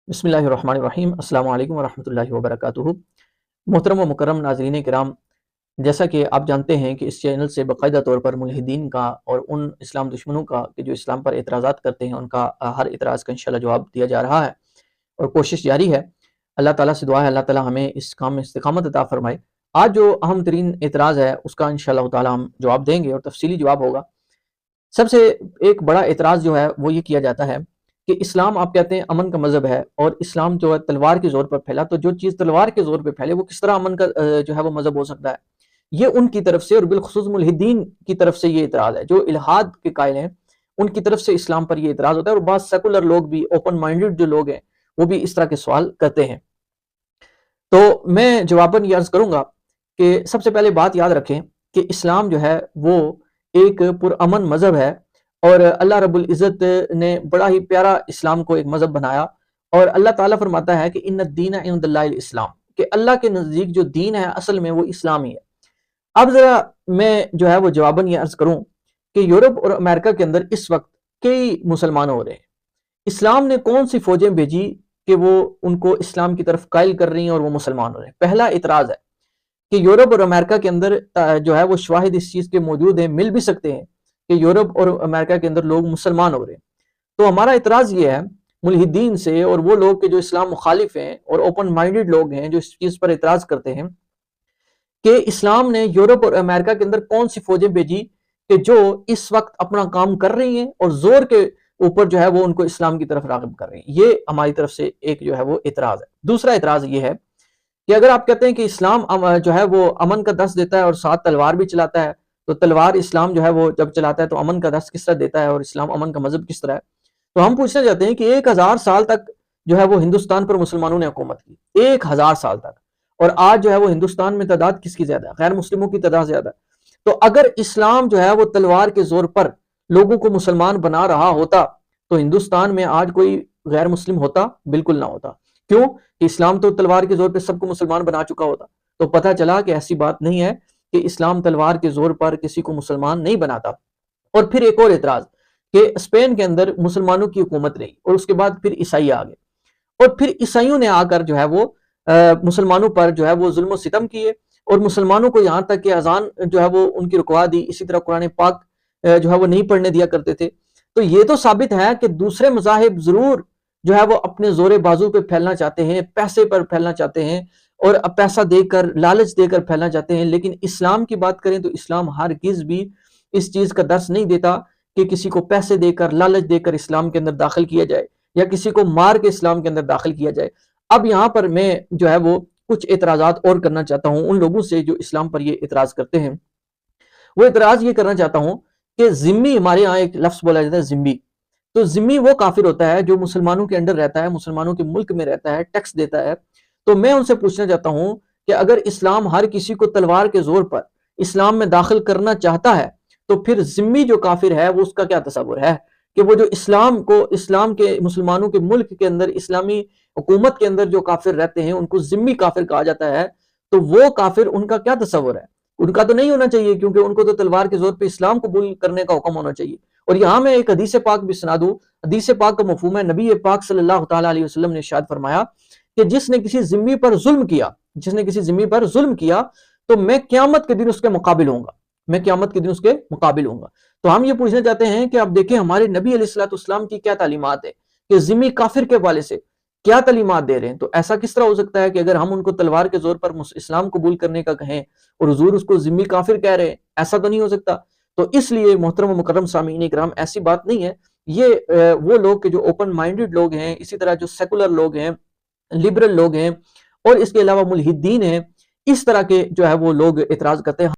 बिस्मिल्लाहिर्रहमानिर्रहीम। अस्सलाम वालेकुम वरहमतुल्लाहि वबरकातुहू। मोहतरम व मुकर्रम नाज़रीन किराम, जैसा कि आप जानते हैं कि इस चैनल से बाकायदा तौर पर मुल्हिदीन का और उन इस्लाम दुश्मनों का कि जो इस्लाम पर एतराज़ात करते हैं उनका हर एतराज़ का इंशाअल्लाह जवाब दिया जा रहा है और कोशिश जारी है। अल्लाह ताला से दुआ है अल्लाह ताला हमें इस काम में इस्तिक़ामत अता फ़रमाए। आज जो अहम तरीन एतराज़ है उसका इंशाअल्लाह ताला हम जवाब देंगे और तफसीली जवाब होगा। सबसे एक बड़ा एतराज़ जो है वो ये किया जाता है कि इस्लाम आप कहते हैं अमन का मज़हब है और इस्लाम जो है तलवार के ज़ोर पर फैला, तो जो चीज़ तलवार के ज़ोर पर फैले वो किस तरह अमन का जो है वो मज़हब हो सकता है। ये उनकी तरफ से और बिलखुसूस मुल्हिदीन की तरफ से ये एतराज़ है जो इल्हाद के कायल हैं, उनकी तरफ से इस्लाम पर ये एतराज़ होता है। और बाद सेकुलर लोग भी, ओपन माइंडेड जो लोग हैं, वो भी इस तरह के सवाल करते हैं। तो मैं जवाबन ये अर्ज़ करूँगा कि सबसे पहले बात याद रखें कि इस्लाम जो है वो एक पुरअमन मज़हब है और अल्लाह रब्बुल इज़्ज़त ने बड़ा ही प्यारा इस्लाम को एक मज़हब बनाया। और अल्लाह ताला फरमाता है कि इन्नद दीन इंदल्लाहिल इस्लाम, कि अल्लाह के नज़दीक जो दीन है असल में वो इस्लाम ही है। अब ज़रा मैं जो है वो जवाबन ये अर्ज़ करूँ कि यूरोप और अमेरिका के अंदर इस वक्त कई मुसलमान हो रहे हैं। इस्लाम ने कौन सी फ़ौजें भेजी कि वो उनको इस्लाम की तरफ कायल कर रही हैं और वो मुसलमान हो रहे हैं। पहला इतराज़ है कि यूरोप और अमेरिका के अंदर जो है वो शवाहिद इस चीज़ के मौजूद हैं, मिल भी सकते हैं कि यूरोप और अमेरिका के अंदर लोग मुसलमान हो रहे हैं। तो हमारा इतराज़ ये है मुल्हिदीन से और वो लोग के जो इस्लाम मुखालिफ हैं और ओपन माइंडेड लोग हैं जो इस चीज़ पर इतराज़ करते हैं कि इस्लाम ने यूरोप और अमेरिका के अंदर कौन सी फ़ौजें भेजी कि जो इस वक्त अपना काम कर रही हैं और ज़ोर के ऊपर जो है वो उनको इस्लाम की तरफ राग़िब कर रही हैं। ये हमारी तरफ से एक जो है वो इतराज़ है। दूसरा इतराज़ ये है कि अगर आप कहते हैं कि इस्लाम जो है वो अमन का दर्स देता है और साथ तलवार भी चलाता है, तो तलवार इस्लाम जो है वो जब चलाता है तो अमन का दर्स किस तरह देता है और इस्लाम अमन का मज़हब किस तरह है। तो हम पूछना चाहते हैं कि 1000 साल तक जो है वो हिंदुस्तान पर मुसलमानों ने हुकूमत की, 1000 साल तक, और आज जो है वो हिंदुस्तान में तादाद किसकी ज्यादा है? गैर मुस्लिमों की तादाद ज्यादा है। तो अगर इस्लाम जो है वो तलवार के जोर पर लोगों को मुसलमान बना रहा होता तो हिंदुस्तान में आज कोई गैर मुस्लिम होता? बिल्कुल ना होता। क्यों? कि इस्लाम तो तलवार के जोर पर सबको मुसलमान बना चुका होता। तो पता चला कि ऐसी बात नहीं है कि इस्लाम तलवार के जोर पर किसी को मुसलमान नहीं बनाता। और फिर एक और एतराज कि स्पेन के अंदर मुसलमानों की हुकूमत रही और उसके बाद फिर ईसाई आ गए और फिर ईसाइयों ने आकर जो है वो मुसलमानों पर जो है वो जुल्म सितम किए और मुसलमानों को यहाँ तक कि अजान जो है वो उनकी रुकवा दी। इसी तरह कुरान पाक जो है वो नहीं पढ़ने दिया करते थे। तो ये तो साबित है कि दूसरे मज़ाहिब जरूर जो है वो अपने जोरे बाजू पे फैलना चाहते हैं, पैसे पर फैलना चाहते हैं और पैसा देकर, लालच देकर फैलना चाहते हैं। लेकिन इस्लाम की बात करें तो इस्लाम हरगिज़ भी इस चीज़ का दर्स नहीं देता कि किसी को पैसे देकर, लालच देकर इस्लाम के अंदर दाखिल किया जाए या किसी को मार के इस्लाम के अंदर दाखिल किया जाए। अब यहाँ पर मैं जो है वो कुछ एतराज़ात और करना चाहता हूँ उन लोगों से जो इस्लाम पर ये एतराज़ करते हैं। वो एतराज़ ये करना चाहता हूँ कि ज़िम्मी, हमारे यहाँ एक लफ्ज़ बोला जाता है ज़िम्मी। तो ज़िम्मी वो काफिर होता है जो मुसलमानों के अंडर रहता है, मुसलमानों के मुल्क में रहता है, टैक्स देता है। तो मैं उनसे पूछना चाहता हूँ कि अगर इस्लाम हर किसी को तलवार के जोर पर इस्लाम में दाखिल करना चाहता है तो फिर ज़िम्मी जो काफिर है वो उसका क्या तसव्वुर है कि वो जो इस्लाम को, इस्लाम के, मुसलमानों के मुल्क के अंदर, इस्लामी हुकूमत के अंदर जो काफिर रहते हैं उनको ज़िम्मी काफिर कहा जाता है। तो वो काफिर, उनका क्या तसव्वुर है? उनका तो नहीं होना चाहिए क्योंकि उनको तो तलवार के जोर पे इस्लाम कबूल करने का हुक्म होना चाहिए। और यहाँ मैं एक हदीस पाक भी सुना दूं। हदीस पाक का मफहूम है, नबी पाक सल्लल्लाहु तआला अलैहि वसल्लम ने इरशाद फरमाया कि जिसने किसी ज़िम्मी पर जुल्म किया, जिसने किसी ज़िम्मी पर जुल्म किया तो मैं क़यामत के दिन उसके मुकाबिल होऊंगा, मैं क़यामत के दिन उसके मुकाबिल होऊंगा। तो हम ये पूछना चाहते हैं कि अब देखें हमारे नबी अलैहिस्सलाम की क्या तालीमात है कि ज़िम्मी काफिर के हवाले से क्या तालीमात दे रहे हैं। तो ऐसा किस तरह हो सकता है कि अगर हम उनको तलवार के जोर पर इस्लाम कबूल करने का कहें और हुजूर उसको ज़िम्मी काफिर कह रहे हैं? ऐसा तो नहीं हो सकता। तो इसलिए मोहतरम व मुकर्रम सामीन इकराम, ऐसी बात नहीं है। ये वो लोग के जो ओपन माइंडेड लोग हैं, इसी तरह जो सेकुलर लोग हैं, लिबरल लोग हैं और इसके अलावा मुल्हिदीन हैं, इस तरह के जो है वो लोग एतराज़ करते हैं।